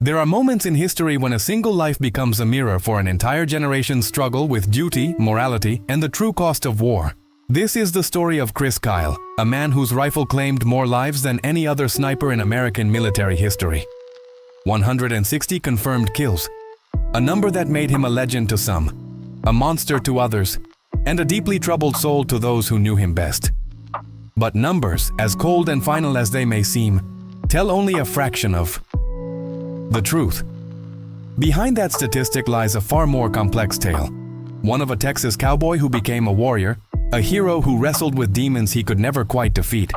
There are moments in history when a single life becomes a mirror for an entire generation's struggle with duty, morality, and the true cost of war. This is the story of Chris Kyle, a man whose rifle claimed more lives than any other sniper in American military history. 160 confirmed kills, a number that made him a legend to some, a monster to others, and a deeply troubled soul to those who knew him best. But numbers, as cold and final as they may seem, tell only a fraction of the truth. Behind that statistic lies a far more complex tale. One of a Texas cowboy who became a warrior, a hero who wrestled with demons he could never quite defeat,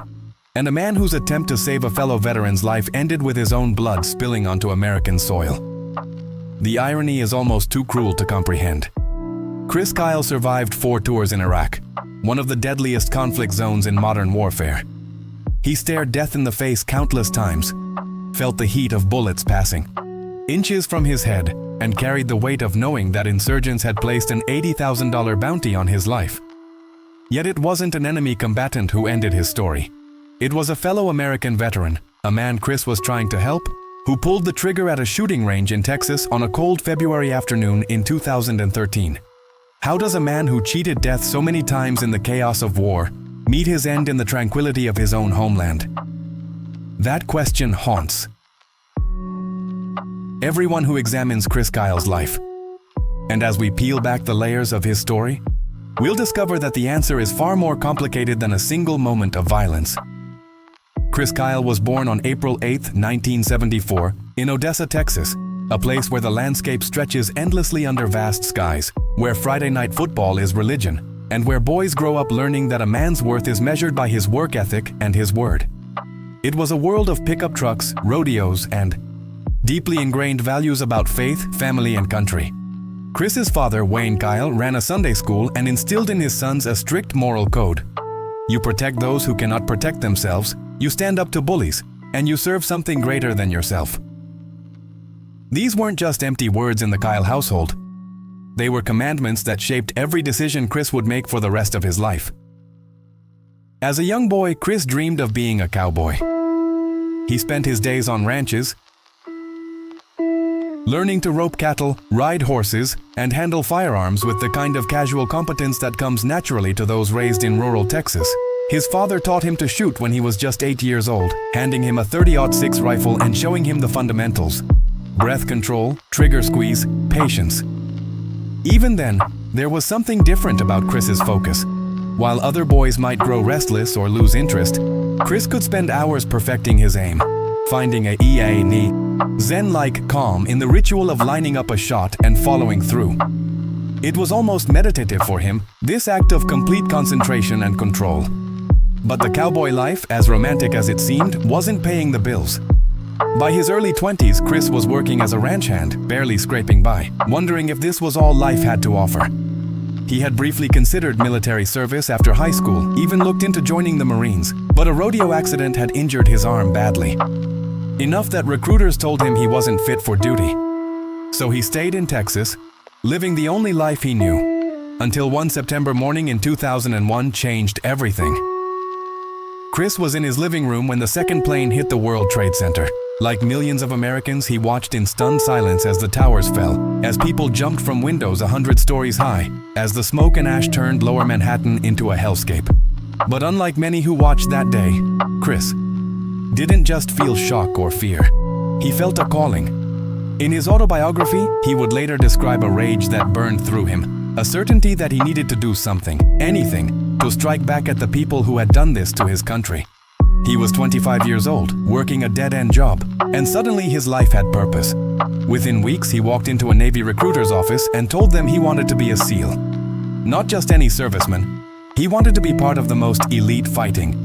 and a man whose attempt to save a fellow veteran's life ended with his own blood spilling onto American soil. The irony is almost too cruel to comprehend. Chris Kyle survived 4 tours in Iraq, one of the deadliest conflict zones in modern warfare. He stared death in the face countless times, felt the heat of bullets passing inches from his head, and carried the weight of knowing that insurgents had placed an $80,000 bounty on his life. Yet it wasn't an enemy combatant who ended his story. It was a fellow American veteran, a man Chris was trying to help, who pulled the trigger at a shooting range in Texas on a cold February afternoon in 2013. How does a man who cheated death so many times in the chaos of war meet his end in the tranquility of his own homeland? That question haunts everyone who examines Chris Kyle's life. And as we peel back the layers of his story, we'll discover that the answer is far more complicated than a single moment of violence. Chris Kyle was born on April 8, 1974, in Odessa, Texas, a place where the landscape stretches endlessly under vast skies, where Friday night football is religion, and where boys grow up learning that a man's worth is measured by his work ethic and his word. It was a world of pickup trucks, rodeos, and deeply ingrained values about faith, family, and country. Chris's father, Wayne Kyle, ran a Sunday school and instilled in his sons a strict moral code. You protect those who cannot protect themselves, you stand up to bullies, and you serve something greater than yourself. These weren't just empty words in the Kyle household. They were commandments that shaped every decision Chris would make for the rest of his life. As a young boy, Chris dreamed of being a cowboy. He spent his days on ranches, learning to rope cattle, ride horses, and handle firearms with the kind of casual competence that comes naturally to those raised in rural Texas. His father taught him to shoot when he was just 8 years old, handing him a .30-06 rifle and showing him the fundamentals: breath control, trigger squeeze, patience. Even then, there was something different about Chris's focus. While other boys might grow restless or lose interest, Chris could spend hours perfecting his aim, finding a zen-like calm in the ritual of lining up a shot and following through. It was almost meditative for him, this act of complete concentration and control. But the cowboy life, as romantic as it seemed, wasn't paying the bills. By his early 20s, Chris was working as a ranch hand, barely scraping by, wondering if this was all life had to offer. He had briefly considered military service after high school, even looked into joining the Marines, but a rodeo accident had injured his arm badly. Enough that recruiters told him he wasn't fit for duty. So he stayed in Texas, living the only life he knew, until one September morning in 2001 changed everything. Chris was in his living room when the second plane hit the World Trade Center. Like millions of Americans, he watched in stunned silence as the towers fell, as people jumped from windows 100 stories high, as the smoke and ash turned lower Manhattan into a hellscape. But unlike many who watched that day, Chris didn't just feel shock or fear. He felt a calling. In his autobiography, he would later describe a rage that burned through him, a certainty that he needed to do something, anything, to strike back at the people who had done this to his country. He was 25 years old, working a dead-end job, and suddenly his life had purpose. Within weeks, he walked into a Navy recruiter's office and told them he wanted to be a SEAL. Not just any serviceman, he wanted to be part of the most elite fighting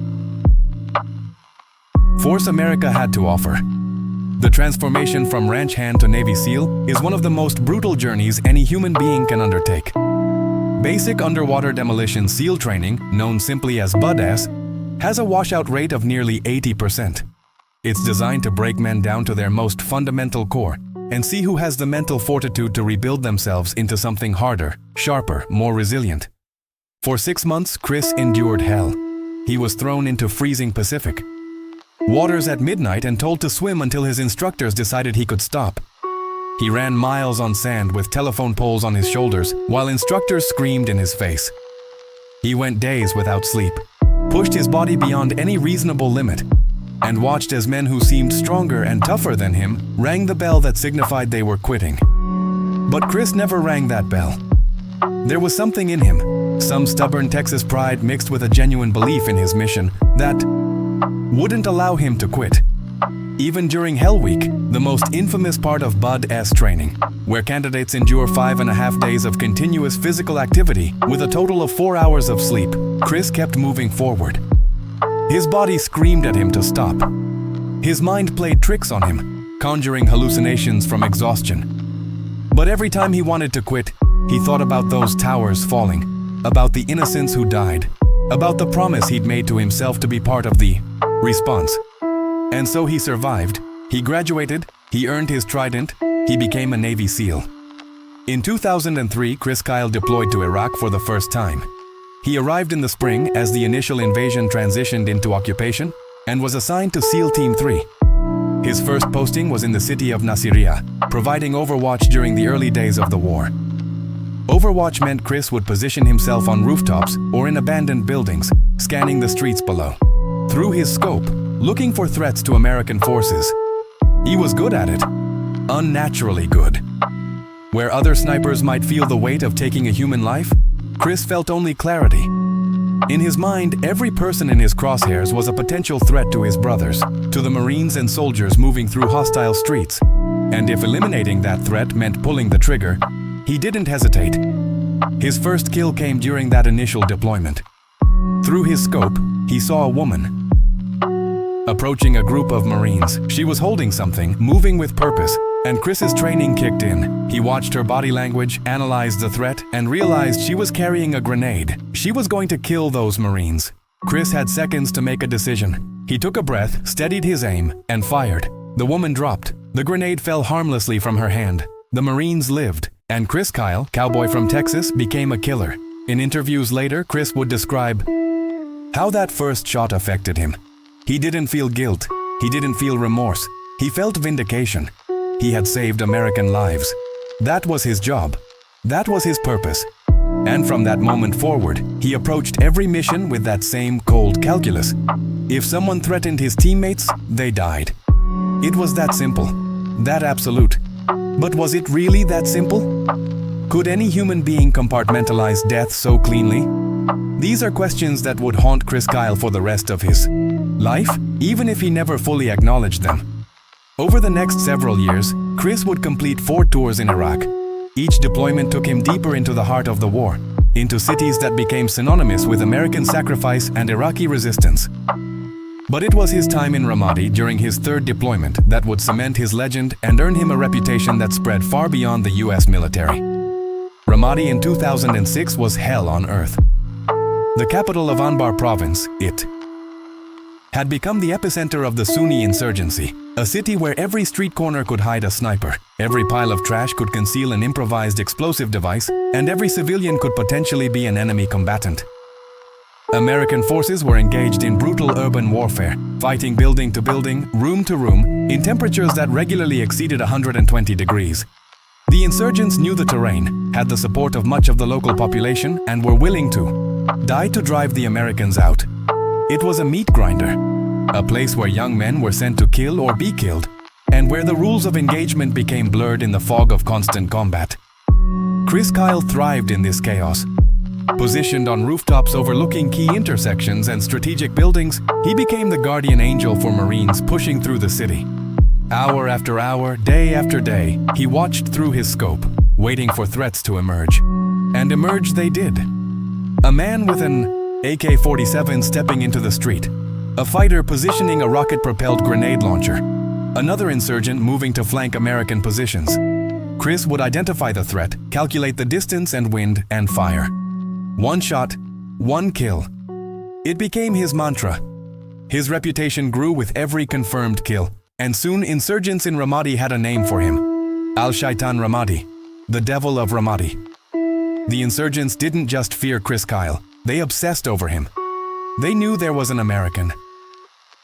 force America had to offer. The transformation from ranch hand to Navy SEAL is one of the most brutal journeys any human being can undertake. Basic underwater demolition SEAL training, known simply as BUD/S, has a washout rate of nearly 80%. It's designed to break men down to their most fundamental core and see who has the mental fortitude to rebuild themselves into something harder, sharper, more resilient. For 6 months, Chris endured hell. He was thrown into freezing Pacific, waters at midnight and told to swim until his instructors decided he could stop. He ran miles on sand with telephone poles on his shoulders while instructors screamed in his face. He went days without sleep, pushed his body beyond any reasonable limit, and watched as men who seemed stronger and tougher than him rang the bell that signified they were quitting. But Chris never rang that bell. There was something in him, some stubborn Texas pride mixed with a genuine belief in his mission that wouldn't allow him to quit. Even during Hell Week, the most infamous part of Bud S training, where candidates endure 5.5 days of continuous physical activity with a total of 4 hours of sleep, Chris kept moving forward. His body screamed at him to stop. His mind played tricks on him, conjuring hallucinations from exhaustion. But every time he wanted to quit, he thought about those towers falling, about the innocents who died, about the promise he'd made to himself to be part of the response. And so he survived, he graduated, he earned his trident, he became a Navy SEAL. In 2003, Chris Kyle deployed to Iraq for the first time. He arrived in the spring as the initial invasion transitioned into occupation and was assigned to SEAL Team 3. His first posting was in the city of Nasiriyah, providing overwatch during the early days of the war. Overwatch meant Chris would position himself on rooftops or in abandoned buildings, scanning the streets below. Through his scope, looking for threats to American forces. He was good at it, unnaturally good. Where other snipers might feel the weight of taking a human life, Chris felt only clarity. In his mind, every person in his crosshairs was a potential threat to his brothers, to the Marines and soldiers moving through hostile streets. And if eliminating that threat meant pulling the trigger, he didn't hesitate. His first kill came during that initial deployment. Through his scope, he saw a woman approaching a group of Marines. She was holding something, moving with purpose, and Chris's training kicked in. He watched her body language, analyzed the threat, and realized she was carrying a grenade. She was going to kill those Marines. Chris had seconds to make a decision. He took a breath, steadied his aim, and fired. The woman dropped. The grenade fell harmlessly from her hand. The Marines lived, and Chris Kyle, cowboy from Texas, became a killer. In interviews later, Chris would describe how that first shot affected him. He didn't feel guilt. He didn't feel remorse. He felt vindication. He had saved American lives. That was his job. That was his purpose. And from that moment forward, he approached every mission with that same cold calculus. If someone threatened his teammates, they died. It was that simple, that absolute. But was it really that simple? Could any human being compartmentalize death so cleanly? These are questions that would haunt Chris Kyle for the rest of his life, even if he never fully acknowledged them. Over the next several years, Chris would complete 4 tours in Iraq. Each deployment took him deeper into the heart of the war, into cities that became synonymous with American sacrifice and Iraqi resistance. But it was his time in Ramadi during his 3rd deployment that would cement his legend and earn him a reputation that spread far beyond the US military. Ramadi in 2006 was hell on earth. The capital of Anbar province, it had become the epicenter of the Sunni insurgency, a city where every street corner could hide a sniper, every pile of trash could conceal an improvised explosive device, and every civilian could potentially be an enemy combatant. American forces were engaged in brutal urban warfare, fighting building to building, room to room, in temperatures that regularly exceeded 120 degrees. The insurgents knew the terrain, had the support of much of the local population, and were willing to die to drive the Americans out. It was a meat grinder, a place where young men were sent to kill or be killed, and where the rules of engagement became blurred in the fog of constant combat. Chris Kyle thrived in this chaos. Positioned on rooftops overlooking key intersections and strategic buildings, he became the guardian angel for Marines pushing through the city. Hour after hour, day after day, he watched through his scope, waiting for threats to emerge. And emerge they did. A man with an AK-47 stepping into the street, a fighter positioning a rocket-propelled grenade launcher, another insurgent moving to flank American positions. Chris would identify the threat, calculate the distance and wind, and fire. One shot, one kill. It became his mantra. His reputation grew with every confirmed kill, and soon insurgents in Ramadi had a name for him. Al-Shaitan Ramadi, the Devil of Ramadi. The insurgents didn't just fear Chris Kyle, they obsessed over him. They knew there was an American.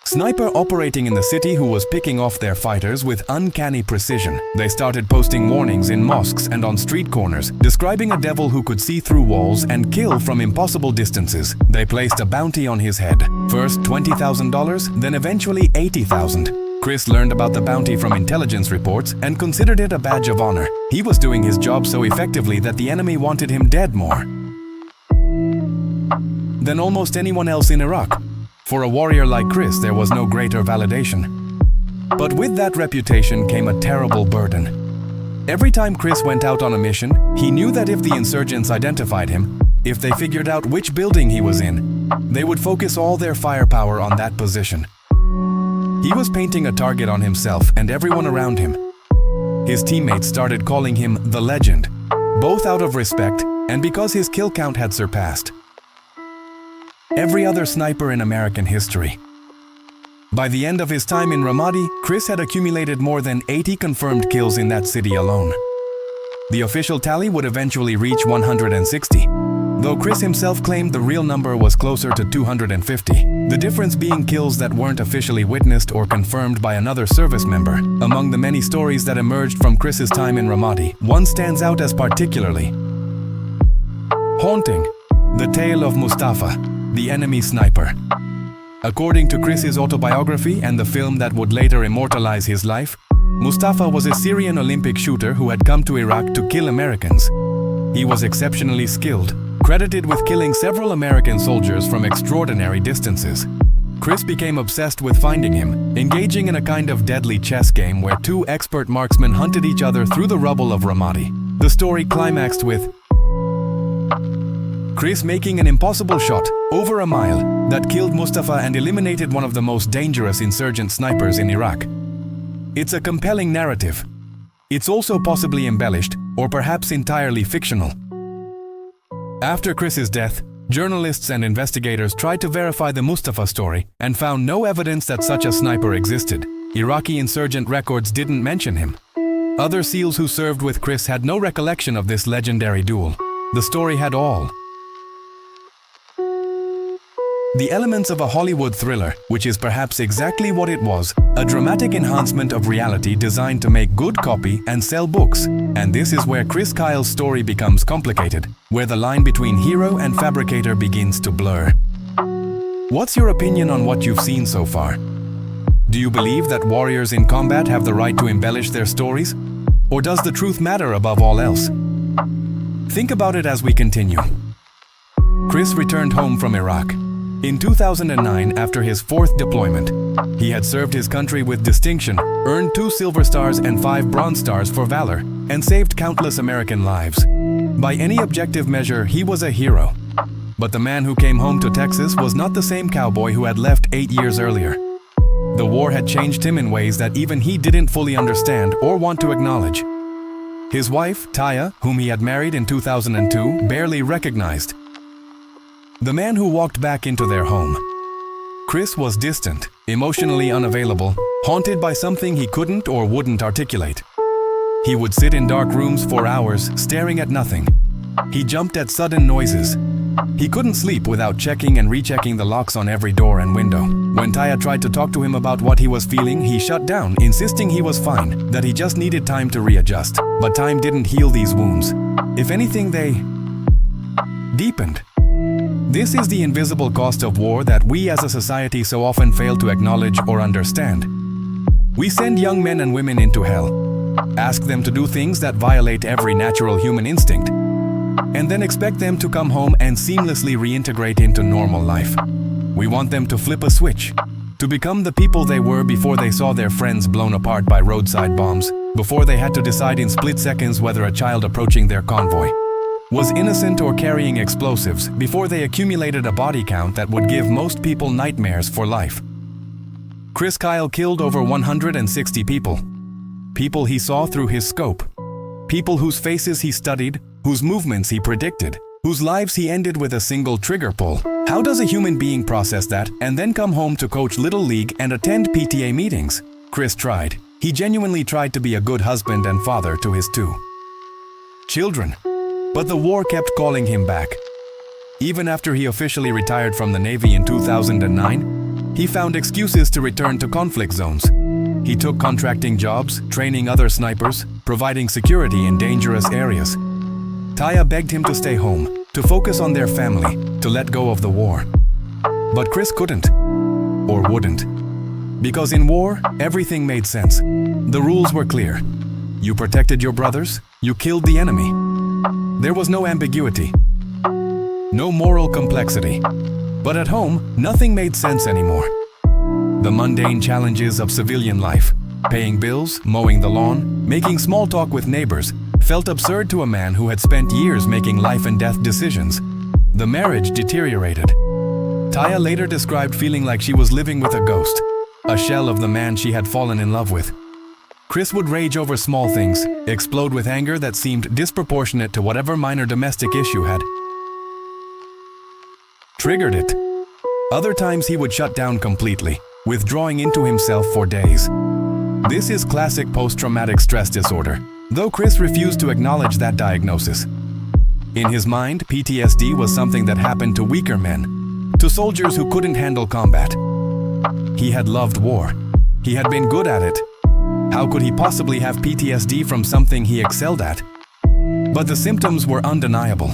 sniper operating in the city who was picking off their fighters with uncanny precision. They started posting warnings in mosques and on street corners, describing a devil who could see through walls and kill from impossible distances. They placed a bounty on his head. First $20,000, then eventually $80,000. Chris learned about the bounty from intelligence reports and considered it a badge of honor. He was doing his job so effectively that the enemy wanted him dead more than almost anyone else in Iraq. For a warrior like Chris, there was no greater validation. But with that reputation came a terrible burden. Every time Chris went out on a mission, he knew that if the insurgents identified him, if they figured out which building he was in, they would focus all their firepower on that position. He was painting a target on himself and everyone around him. His teammates started calling him the Legend, both out of respect and because his kill count had surpassed every other sniper in American history. By the end of his time in Ramadi, Chris had accumulated more than 80 confirmed kills in that city alone. The official tally would eventually reach 160, though Chris himself claimed the real number was closer to 250, the difference being kills that weren't officially witnessed or confirmed by another service member. Among the many stories that emerged from Chris's time in Ramadi, one stands out as particularly haunting: the tale of Mustafa, the enemy sniper. According to Chris's autobiography and the film that would later immortalize his life, Mustafa was a Syrian Olympic shooter who had come to Iraq to kill Americans. He was exceptionally skilled, credited with killing several American soldiers from extraordinary distances. Chris became obsessed with finding him, engaging in a kind of deadly chess game where two expert marksmen hunted each other through the rubble of Ramadi. The story climaxed with Chris making an impossible shot over a mile that killed Mustafa and eliminated one of the most dangerous insurgent snipers in Iraq. It's a compelling narrative. It's also possibly embellished or perhaps entirely fictional. After Chris's death, journalists and investigators tried to verify the Mustafa story and found no evidence that such a sniper existed. Iraqi insurgent records didn't mention him. Other SEALs who served with Chris had no recollection of this legendary duel. The story had all the elements of a Hollywood thriller, which is perhaps exactly what it was, a dramatic enhancement of reality designed to make good copy and sell books. And this is where Chris Kyle's story becomes complicated, where the line between hero and fabricator begins to blur. What's your opinion on what you've seen so far? Do you believe that warriors in combat have the right to embellish their stories? Or does the truth matter above all else? Think about it as we continue. Chris returned home from Iraq. In 2009, after his fourth deployment, he had served his country with distinction, earned 2 Silver Stars and 5 Bronze Stars for valor, and saved countless American lives. By any objective measure, he was a hero. But the man who came home to Texas was not the same cowboy who had left 8 years earlier. The war had changed him in ways that even he didn't fully understand or want to acknowledge. His wife, Taya, whom he had married in 2002, barely recognized the man who walked back into their home. Chris was distant, emotionally unavailable, haunted by something he couldn't or wouldn't articulate. He would sit in dark rooms for hours, staring at nothing. He jumped at sudden noises. He couldn't sleep without checking and rechecking the locks on every door and window. When Taya tried to talk to him about what he was feeling, he shut down, insisting he was fine, that he just needed time to readjust. But time didn't heal these wounds. If anything, they deepened. This is the invisible cost of war that we as a society so often fail to acknowledge or understand. We send young men and women into hell, ask them to do things that violate every natural human instinct, and then expect them to come home and seamlessly reintegrate into normal life. We want them to flip a switch, to become the people they were before they saw their friends blown apart by roadside bombs, before they had to decide in split seconds whether a child approaching their convoy was innocent or carrying explosives, before they accumulated a body count that would give most people nightmares for life. Chris Kyle killed over 160 people. People he saw through his scope. People whose faces he studied, whose movements he predicted, whose lives he ended with a single trigger pull. How does a human being process that and then come home to coach Little League and attend PTA meetings? Chris tried. He genuinely tried to be a good husband and father to his 2 children. But the war kept calling him back. Even after he officially retired from the Navy in 2009, He found excuses to return to conflict zones. He took contracting jobs, training other snipers, providing security in dangerous areas. Taya begged him to stay home, to focus on their family, to let go of the war. But Chris couldn't, or wouldn't. Because in war, everything made sense. The rules were clear. You protected your brothers, you killed the enemy. There was no ambiguity, no moral complexity. But at home, nothing made sense anymore. The mundane challenges of civilian life, paying bills, mowing the lawn, making small talk with neighbors, felt absurd to a man who had spent years making life and death decisions. The marriage deteriorated. Taya later described feeling like she was living with a ghost, a shell of the man she had fallen in love with. Chris would rage over small things, explode with anger that seemed disproportionate to whatever minor domestic issue had triggered it. Other times he would shut down completely, withdrawing into himself for days. This is classic post-traumatic stress disorder, though Chris refused to acknowledge that diagnosis. In his mind, PTSD was something that happened to weaker men, to soldiers who couldn't handle combat. He had loved war. He had been good at it. How could he possibly have PTSD from something he excelled at? But the symptoms were undeniable.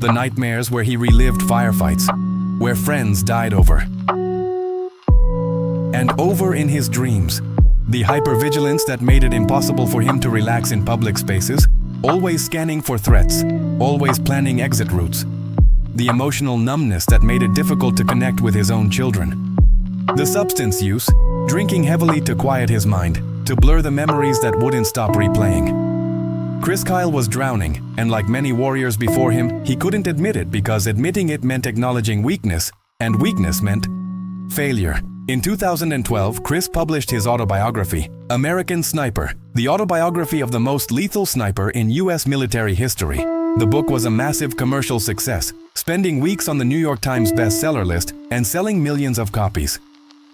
The nightmares where he relived firefights, where friends died over. And over in his dreams, the hypervigilance that made it impossible for him to relax in public spaces, always scanning for threats, always planning exit routes. The emotional numbness that made it difficult to connect with his own children. The substance use, drinking heavily to quiet his mind, to blur the memories that wouldn't stop replaying. Chris Kyle was drowning, and like many warriors before him, he couldn't admit it because admitting it meant acknowledging weakness, and weakness meant failure. In 2012, Chris published his autobiography, American Sniper, the autobiography of the most lethal sniper in U.S. military history. The book was a massive commercial success, spending weeks on the New York Times bestseller list and selling millions of copies.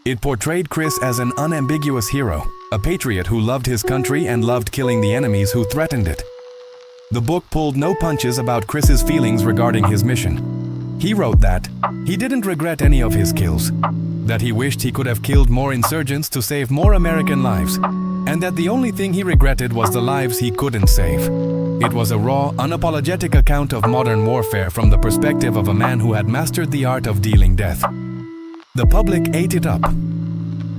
It portrayed Chris as an unambiguous hero, a patriot who loved his country and loved killing the enemies who threatened it. The book pulled no punches about Chris's feelings regarding his mission. He wrote that he didn't regret any of his kills, that he wished he could have killed more insurgents to save more American lives, and that the only thing he regretted was the lives he couldn't save. It was a raw, unapologetic account of modern warfare from the perspective of a man who had mastered the art of dealing death. The public ate it up.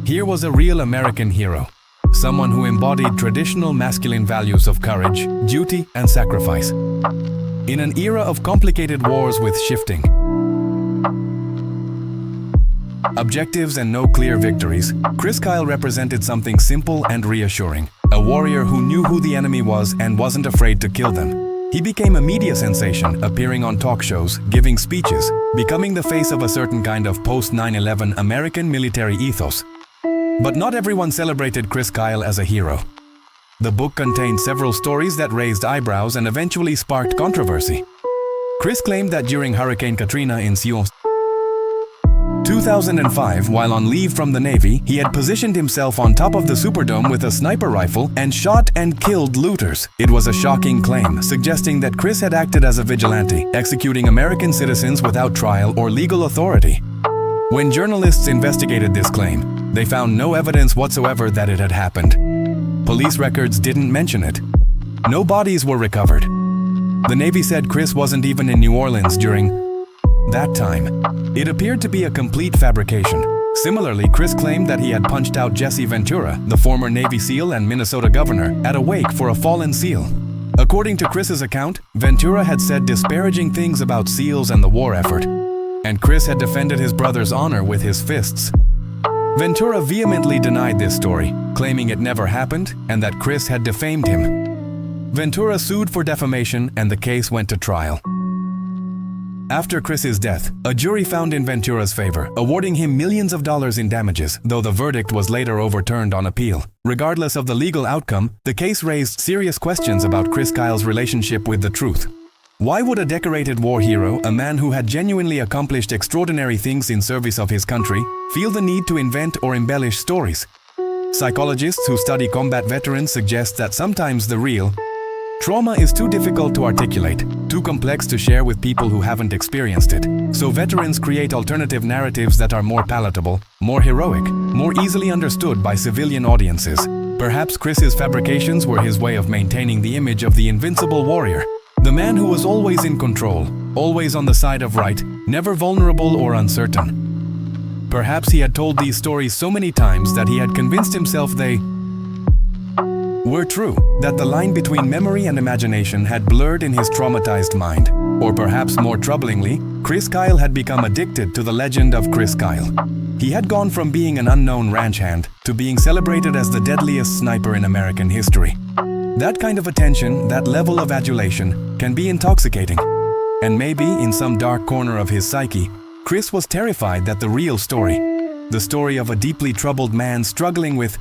Here was a real American hero, someone who embodied traditional masculine values of courage, duty, and sacrifice. In an era of complicated wars with shifting objectives and no clear victories, Chris Kyle represented something simple and reassuring. A warrior who knew who the enemy was and wasn't afraid to kill them. He became a media sensation, appearing on talk shows, giving speeches, becoming the face of a certain kind of post-9/11 American military ethos. But not everyone celebrated Chris Kyle as a hero. The book contained several stories that raised eyebrows and eventually sparked controversy. Chris claimed that during Hurricane Katrina in 2005, while on leave from the Navy, he had positioned himself on top of the Superdome with a sniper rifle and shot and killed looters. It was a shocking claim, suggesting that Chris had acted as a vigilante, executing American citizens without trial or legal authority. When journalists investigated this claim, they found no evidence whatsoever that it had happened. Police records didn't mention it. No bodies were recovered. The Navy said Chris wasn't even in New Orleans during that time. It appeared to be a complete fabrication. Similarly, Chris claimed that he had punched out Jesse Ventura, the former Navy SEAL and Minnesota governor, at a wake for a fallen SEAL. According to Chris's account, Ventura had said disparaging things about SEALs and the war effort, and Chris had defended his brother's honor with his fists. Ventura vehemently denied this story, claiming it never happened and that Chris had defamed him. Ventura sued for defamation and the case went to trial. After Chris's death, a jury found in Ventura's favor, awarding him millions of dollars in damages, though the verdict was later overturned on appeal. Regardless of the legal outcome, the case raised serious questions about Chris Kyle's relationship with the truth. Why would a decorated war hero, a man who had genuinely accomplished extraordinary things in service of his country, feel the need to invent or embellish stories? Psychologists who study combat veterans suggest that sometimes the real, Trauma is too difficult to articulate, too complex to share with people who haven't experienced it. So veterans create alternative narratives that are more palatable, more heroic, more easily understood by civilian audiences. Perhaps Chris's fabrications were his way of maintaining the image of the invincible warrior, the man who was always in control, always on the side of right, never vulnerable or uncertain. Perhaps he had told these stories so many times that he had convinced himself they were true, that the line between memory and imagination had blurred in his traumatized mind. Or perhaps more troublingly, Chris Kyle had become addicted to the legend of Chris Kyle. He had gone from being an unknown ranch hand to being celebrated as the deadliest sniper in American history. That kind of attention, that level of adulation, can be intoxicating. And maybe, in some dark corner of his psyche, Chris was terrified that the real story, the story of a deeply troubled man struggling with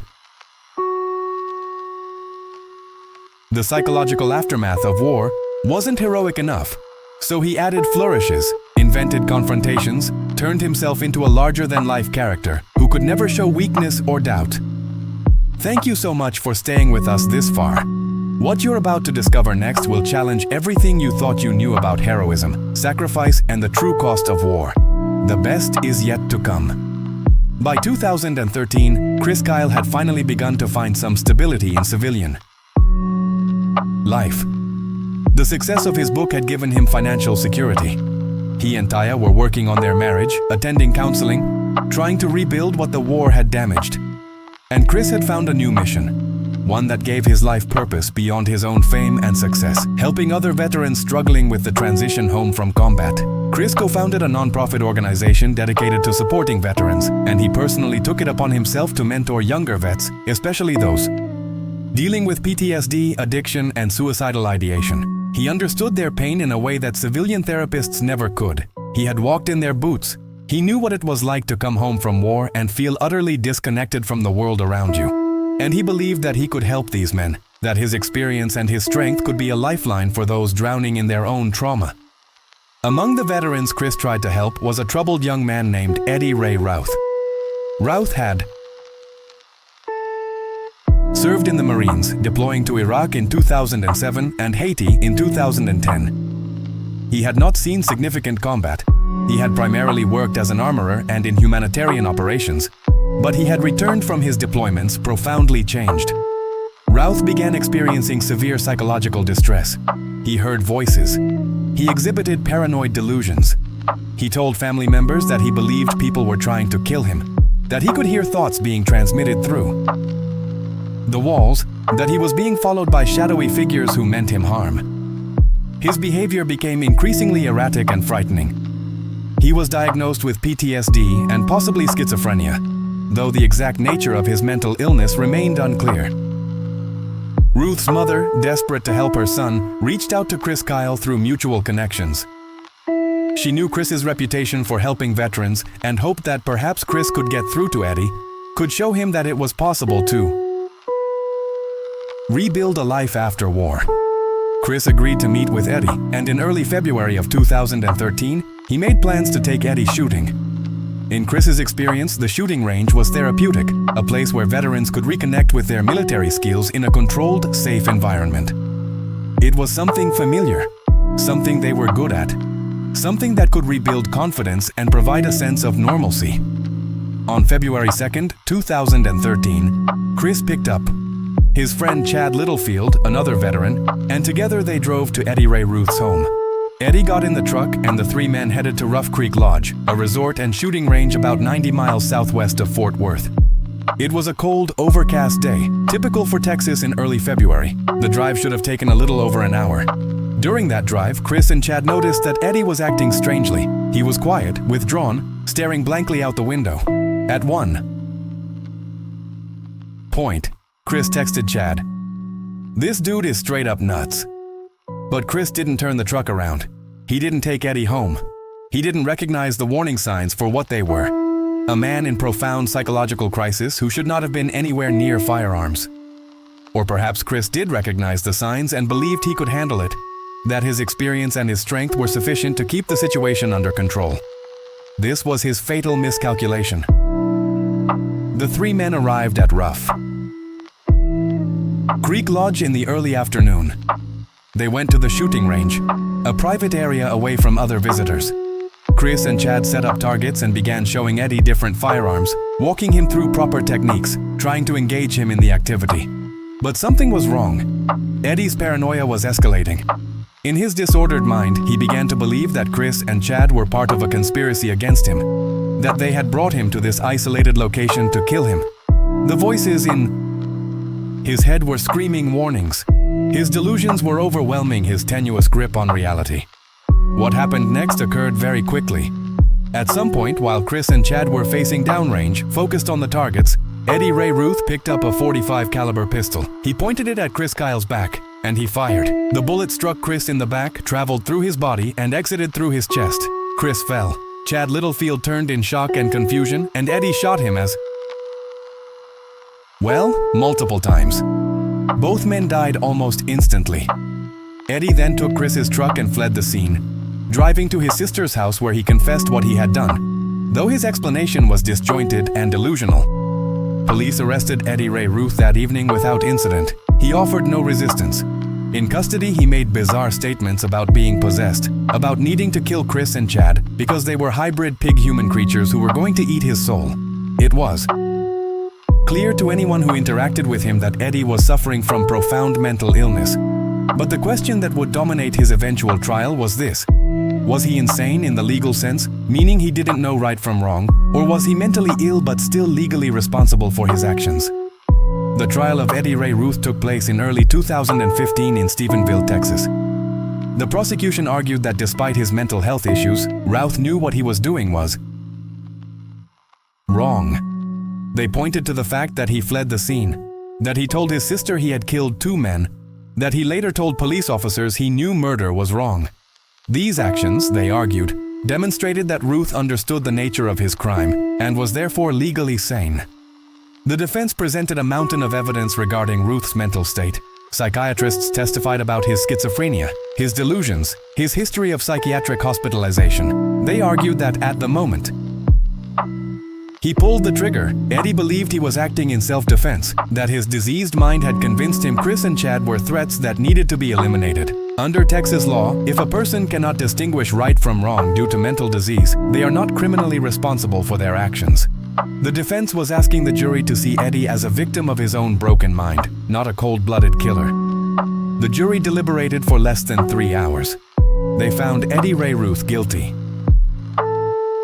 the psychological aftermath of war, wasn't heroic enough. So he added flourishes, invented confrontations, turned himself into a larger-than-life character who could never show weakness or doubt. Thank you so much for staying with us this far. What you're about to discover next will challenge everything you thought you knew about heroism, sacrifice, and the true cost of war. The best is yet to come. By 2013, Chris Kyle had finally begun to find some stability in civilian life. The success of his book had given him financial security. He and Taya were working on their marriage, attending counseling, trying to rebuild what the war had damaged. And Chris had found a new mission, one that gave his life purpose beyond his own fame and success, helping other veterans struggling with the transition home from combat. Chris co-founded a non-profit organization dedicated to supporting veterans, and he personally took it upon himself to mentor younger vets, especially those dealing with PTSD, addiction, and suicidal ideation. He understood their pain in a way that civilian therapists never could. He had walked in their boots. He knew what it was like to come home from war and feel utterly disconnected from the world around you. And he believed that he could help these men, that his experience and his strength could be a lifeline for those drowning in their own trauma. Among the veterans Chris tried to help was a troubled young man named Eddie Ray Routh. Routh had served in the Marines, deploying to Iraq in 2007 and Haiti in 2010. He had not seen significant combat. He had primarily worked as an armorer and in humanitarian operations, but he had returned from his deployments profoundly changed. Routh began experiencing severe psychological distress. He heard voices. He exhibited paranoid delusions. He told family members that he believed people were trying to kill him, that he could hear thoughts being transmitted through the walls, that he was being followed by shadowy figures who meant him harm. His behavior became increasingly erratic and frightening. He was diagnosed with PTSD and possibly schizophrenia, though the exact nature of his mental illness remained unclear. Ruth's mother, desperate to help her son, reached out to Chris Kyle through mutual connections. She knew Chris's reputation for helping veterans and hoped that perhaps Chris could get through to Eddie, could show him that it was possible to rebuild a life after war. Chris agreed to meet with Eddie, and in early February of 2013, he made plans to take Eddie shooting. In Chris's experience, the shooting range was therapeutic, a place where veterans could reconnect with their military skills in a controlled, safe environment. It was something familiar, something they were good at, something that could rebuild confidence and provide a sense of normalcy. On February 2nd, 2013, Chris picked up his friend Chad Littlefield, another veteran, and together they drove to Eddie Ray Routh's home. Eddie got in the truck and the three men headed to Rough Creek Lodge, a resort and shooting range about 90 miles southwest of Fort Worth. It was a cold, overcast day, typical for Texas in early February. The drive should have taken a little over an hour. During that drive, Chris and Chad noticed that Eddie was acting strangely. He was quiet, withdrawn, staring blankly out the window. At one point, Chris texted Chad, "This dude is straight up nuts." But Chris didn't turn the truck around. He didn't take Eddie home. He didn't recognize the warning signs for what they were. A man in profound psychological crisis who should not have been anywhere near firearms. Or perhaps Chris did recognize the signs and believed he could handle it, that his experience and his strength were sufficient to keep the situation under control. This was his fatal miscalculation. The three men arrived at Rough Creek Lodge in the early afternoon. They went to the shooting range, a private area away from other visitors. Chris and Chad set up targets and began showing Eddie different firearms, walking him through proper techniques, trying to engage him in the activity. But something was wrong. Eddie's paranoia was escalating. In his disordered mind, he began to believe that Chris and Chad were part of a conspiracy against him, that they had brought him to this isolated location to kill him. The voices in his head were screaming warnings. His delusions were overwhelming his tenuous grip on reality. What happened next occurred very quickly. At some point, while Chris and Chad were facing downrange, focused on the targets, Eddie Ray Ruth picked up a .45 caliber pistol. He pointed it at Chris Kyle's back, and he fired. The bullet struck Chris in the back, traveled through his body, and exited through his chest. Chris fell. Chad Littlefield turned in shock and confusion, and Eddie shot him multiple times. Both men died almost instantly. Eddie then took Chris's truck and fled the scene, driving to his sister's house where he confessed what he had done, though his explanation was disjointed and delusional. Police arrested Eddie Ray Ruth that evening without incident. He offered no resistance. In custody, he made bizarre statements about being possessed, about needing to kill Chris and Chad because they were hybrid pig-human creatures who were going to eat his soul. It was clear to anyone who interacted with him that Eddie was suffering from profound mental illness. But the question that would dominate his eventual trial was this: was he insane in the legal sense, meaning he didn't know right from wrong, or was he mentally ill but still legally responsible for his actions? The trial of Eddie Ray Ruth took place in early 2015 in Stephenville, Texas. The prosecution argued that despite his mental health issues, Routh knew what he was doing was wrong. They pointed to the fact that he fled the scene, that he told his sister he had killed 2 men, that he later told police officers he knew murder was wrong. These actions, they argued, demonstrated that Ruth understood the nature of his crime and was therefore legally sane. The defense presented a mountain of evidence regarding Ruth's mental state. Psychiatrists testified about his schizophrenia, his delusions, his history of psychiatric hospitalization. They argued that at the moment he pulled the trigger, Eddie believed he was acting in self-defense, that his diseased mind had convinced him Chris and Chad were threats that needed to be eliminated. Under Texas law, if a person cannot distinguish right from wrong due to mental disease, they are not criminally responsible for their actions. The defense was asking the jury to see Eddie as a victim of his own broken mind, not a cold-blooded killer. The jury deliberated for less than 3 hours. They found Eddie Ray Ruth guilty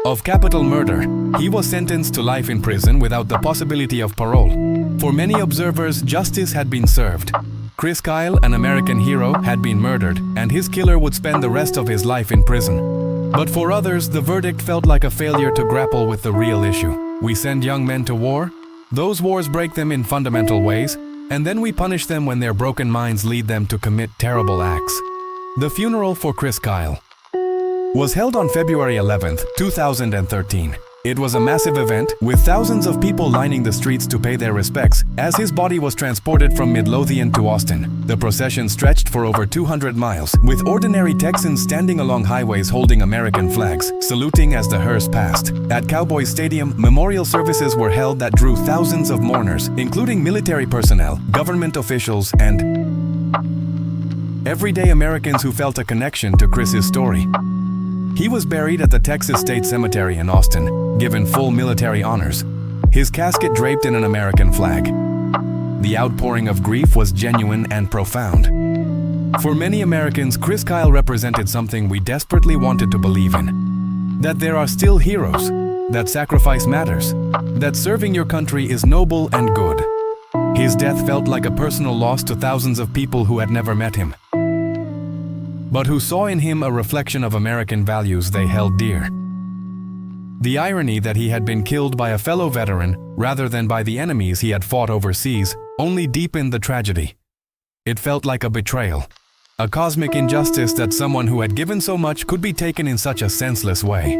of capital murder. He was sentenced to life in prison without the possibility of parole. For many observers, justice had been served. Chris Kyle, an American hero, had been murdered, and his killer would spend the rest of his life in prison. But for others, the verdict felt like a failure to grapple with the real issue. We send young men to war. Those wars break them in fundamental ways, and then we punish them when their broken minds lead them to commit terrible acts. The funeral for Chris Kyle was held on February 11, 2013. It was a massive event, with thousands of people lining the streets to pay their respects as his body was transported from Midlothian to Austin. The procession stretched for over 200 miles, with ordinary Texans standing along highways holding American flags, saluting as the hearse passed. At Cowboys Stadium, memorial services were held that drew thousands of mourners, including military personnel, government officials, and everyday Americans who felt a connection to Chris's story. He was buried at the Texas State Cemetery in Austin, given full military honors, his casket draped in an American flag. The outpouring of grief was genuine and profound. For many Americans, Chris Kyle represented something we desperately wanted to believe in: that there are still heroes, that sacrifice matters, that serving your country is noble and good. His death felt like a personal loss to thousands of people who had never met him, but who saw in him a reflection of American values they held dear. The irony that he had been killed by a fellow veteran rather than by the enemies he had fought overseas only deepened the tragedy. It felt like a betrayal, a cosmic injustice that someone who had given so much could be taken in such a senseless way.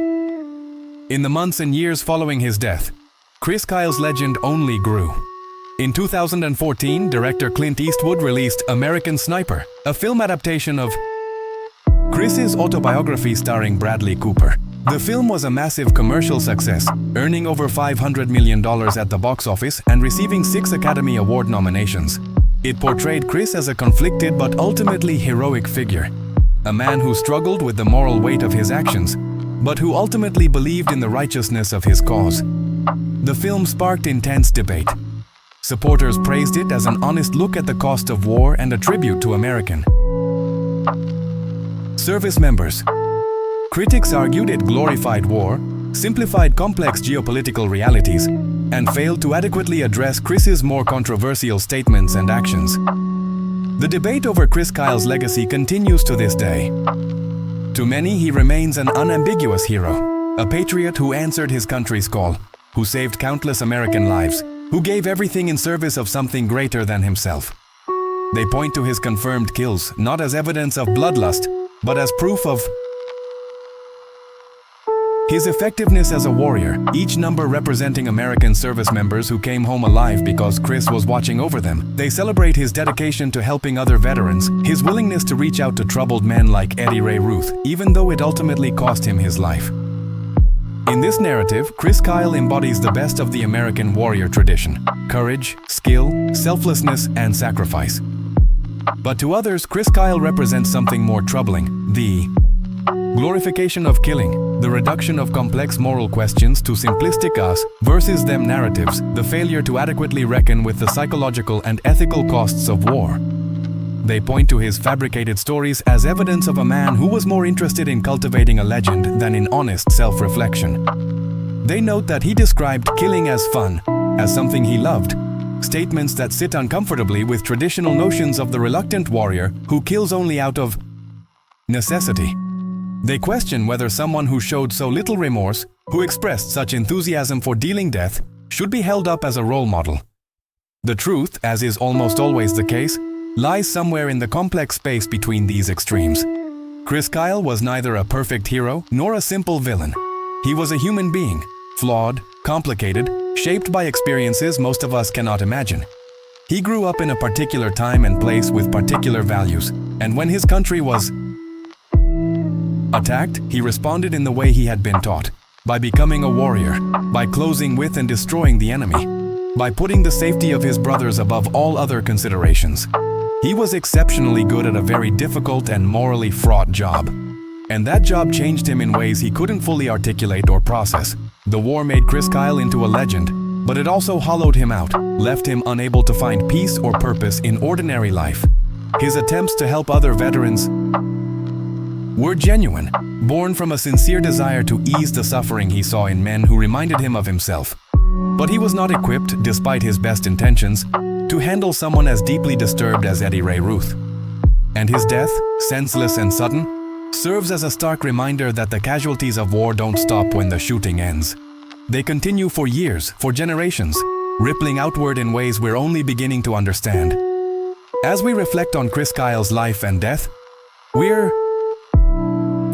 In the months and years following his death, Chris Kyle's legend only grew. In 2014, director Clint Eastwood released American Sniper, a film adaptation of Chris's autobiography starring Bradley Cooper. The film was a massive commercial success, earning over $500 million at the box office and receiving 6 Academy Award nominations. It portrayed Chris as a conflicted but ultimately heroic figure, a man who struggled with the moral weight of his actions, but who ultimately believed in the righteousness of his cause. The film sparked intense debate. Supporters praised it as an honest look at the cost of war and a tribute to American service members. Critics argued it glorified war, simplified complex geopolitical realities, and failed to adequately address Chris's more controversial statements and actions. The debate over Chris Kyle's legacy continues to this day. To many, he remains an unambiguous hero, a patriot who answered his country's call, who saved countless American lives, who gave everything in service of something greater than himself. They point to his confirmed kills not as evidence of bloodlust, but as proof of his effectiveness as a warrior, each number representing American service members who came home alive because Chris was watching over them. They celebrate his dedication to helping other veterans, his willingness to reach out to troubled men like Eddie Ray Ruth, even though it ultimately cost him his life. In this narrative, Chris Kyle embodies the best of the American warrior tradition: courage, skill, selflessness, and sacrifice. But to others, Chris Kyle represents something more troubling: the glorification of killing, the reduction of complex moral questions to simplistic us versus them narratives, the failure to adequately reckon with the psychological and ethical costs of war. They point to his fabricated stories as evidence of a man who was more interested in cultivating a legend than in honest self-reflection. They note that he described killing as fun, as something he loved, statements that sit uncomfortably with traditional notions of the reluctant warrior who kills only out of necessity. They question whether someone who showed so little remorse, who expressed such enthusiasm for dealing death, should be held up as a role model. The truth, as is almost always the case, lies somewhere in the complex space between these extremes. Chris Kyle was neither a perfect hero nor a simple villain. He was a human being, flawed, complicated, shaped by experiences most of us cannot imagine. He grew up in a particular time and place with particular values, and when his country was attacked, he responded in the way he had been taught, by becoming a warrior, by closing with and destroying the enemy, by putting the safety of his brothers above all other considerations. He was exceptionally good at a very difficult and morally fraught job. And that job changed him in ways he couldn't fully articulate or process. The war made Chris Kyle into a legend, but it also hollowed him out, left him unable to find peace or purpose in ordinary life. His attempts to help other veterans were genuine, born from a sincere desire to ease the suffering he saw in men who reminded him of himself. But he was not equipped, despite his best intentions, to handle someone as deeply disturbed as Eddie Ray Ruth. And his death, senseless and sudden, serves as a stark reminder that the casualties of war don't stop when the shooting ends. They continue for years, for generations, rippling outward in ways we're only beginning to understand. As we reflect on Chris Kyle's life and death, we're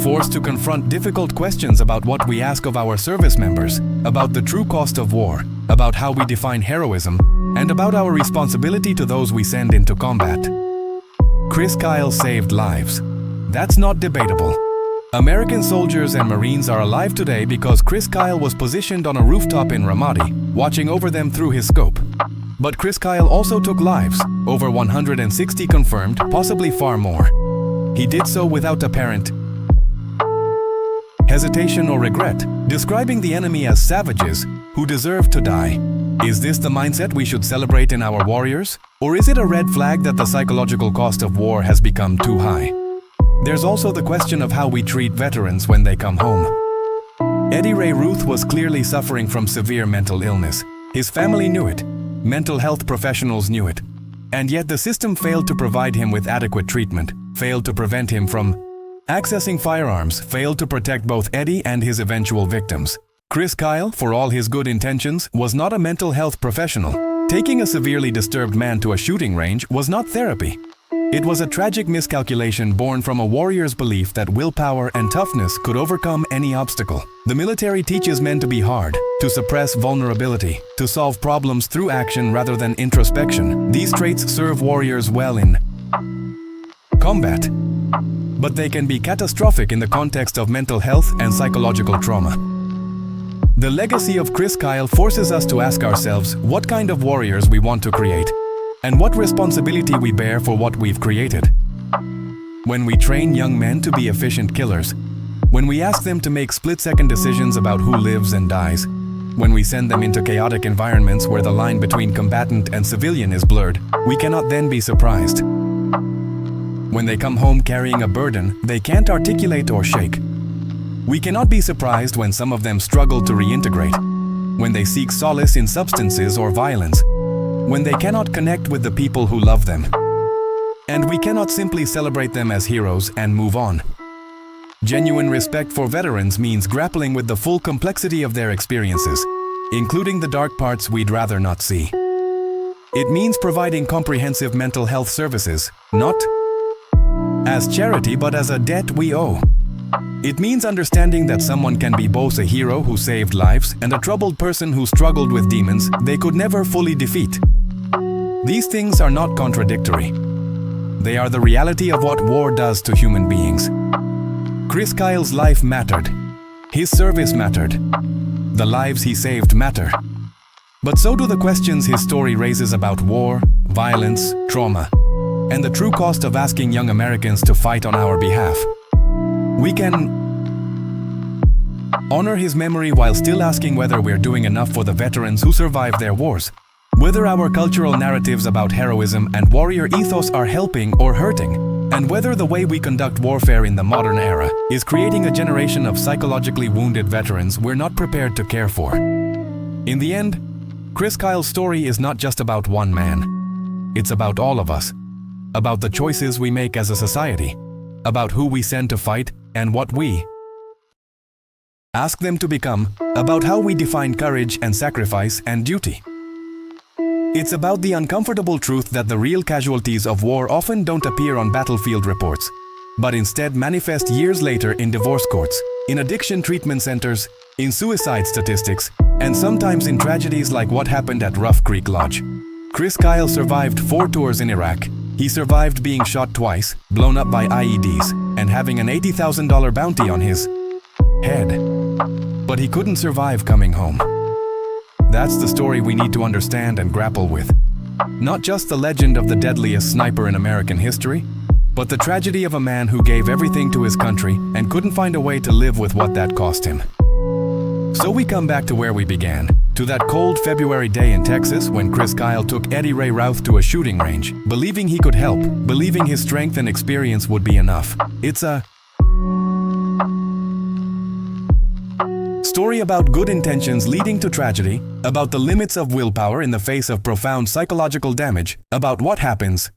forced to confront difficult questions about what we ask of our service members, about the true cost of war, about how we define heroism, and about our responsibility to those we send into combat. Chris Kyle saved lives. That's not debatable. American soldiers and Marines are alive today because Chris Kyle was positioned on a rooftop in Ramadi, watching over them through his scope. But Chris Kyle also took lives, over 160 confirmed, possibly far more. He did so without apparent hesitation or regret, describing the enemy as savages who deserve to die. Is this the mindset we should celebrate in our warriors? Or is it a red flag that the psychological cost of war has become too high? There's also the question of how we treat veterans when they come home. Eddie Ray Ruth was clearly suffering from severe mental illness. His family knew it. Mental health professionals knew it. And yet the system failed to provide him with adequate treatment, failed to prevent him from accessing firearms, failed to protect both Eddie and his eventual victims. Chris Kyle, for all his good intentions, was not a mental health professional. Taking a severely disturbed man to a shooting range was not therapy. It was a tragic miscalculation born from a warrior's belief that willpower and toughness could overcome any obstacle. The military teaches men to be hard, to suppress vulnerability, to solve problems through action rather than introspection. These traits serve warriors well in combat, but they can be catastrophic in the context of mental health and psychological trauma. The legacy of Chris Kyle forces us to ask ourselves what kind of warriors we want to create. and what responsibility we bear for what we've created. When we train young men to be efficient killers, when we ask them to make split-second decisions about who lives and dies, when we send them into chaotic environments where the line between combatant and civilian is blurred, we cannot then be surprised. When they come home carrying a burden they can't articulate or shake, we cannot be surprised when some of them struggle to reintegrate, when they seek solace in substances or violence, when they cannot connect with the people who love them. And we cannot simply celebrate them as heroes and move on. Genuine respect for veterans means grappling with the full complexity of their experiences, including the dark parts we'd rather not see. It means providing comprehensive mental health services, not as charity but as a debt we owe. It means understanding that someone can be both a hero who saved lives and a troubled person who struggled with demons they could never fully defeat. These things are not contradictory. They are the reality of what war does to human beings. Chris Kyle's life mattered. His service mattered. The lives he saved matter. But so do the questions his story raises about war, violence, trauma, and the true cost of asking young Americans to fight on our behalf. We can honor his memory while still asking whether we're doing enough for the veterans who survived their wars, whether our cultural narratives about heroism and warrior ethos are helping or hurting, and whether the way we conduct warfare in the modern era is creating a generation of psychologically wounded veterans we're not prepared to care for. In the end, Chris Kyle's story is not just about one man. It's about all of us, about the choices we make as a society, about who we send to fight and what we ask them to become, about how we define courage and sacrifice and duty. It's about the uncomfortable truth that the real casualties of war often don't appear on battlefield reports, but instead manifest years later in divorce courts, in addiction treatment centers, in suicide statistics, and sometimes in tragedies like what happened at Rough Creek Lodge. Chris Kyle survived 4 tours in Iraq. He survived being shot twice, blown up by IEDs, and having an $80,000 bounty on his head. But he couldn't survive coming home. That's the story we need to understand and grapple with. Not just the legend of the deadliest sniper in American history, but the tragedy of a man who gave everything to his country and couldn't find a way to live with what that cost him. So we come back to where we began, to that cold February day in Texas when Chris Kyle took Eddie Ray Routh to a shooting range, believing he could help, believing his strength and experience would be enough. It's a story about good intentions leading to tragedy, about the limits of willpower in the face of profound psychological damage, about what happens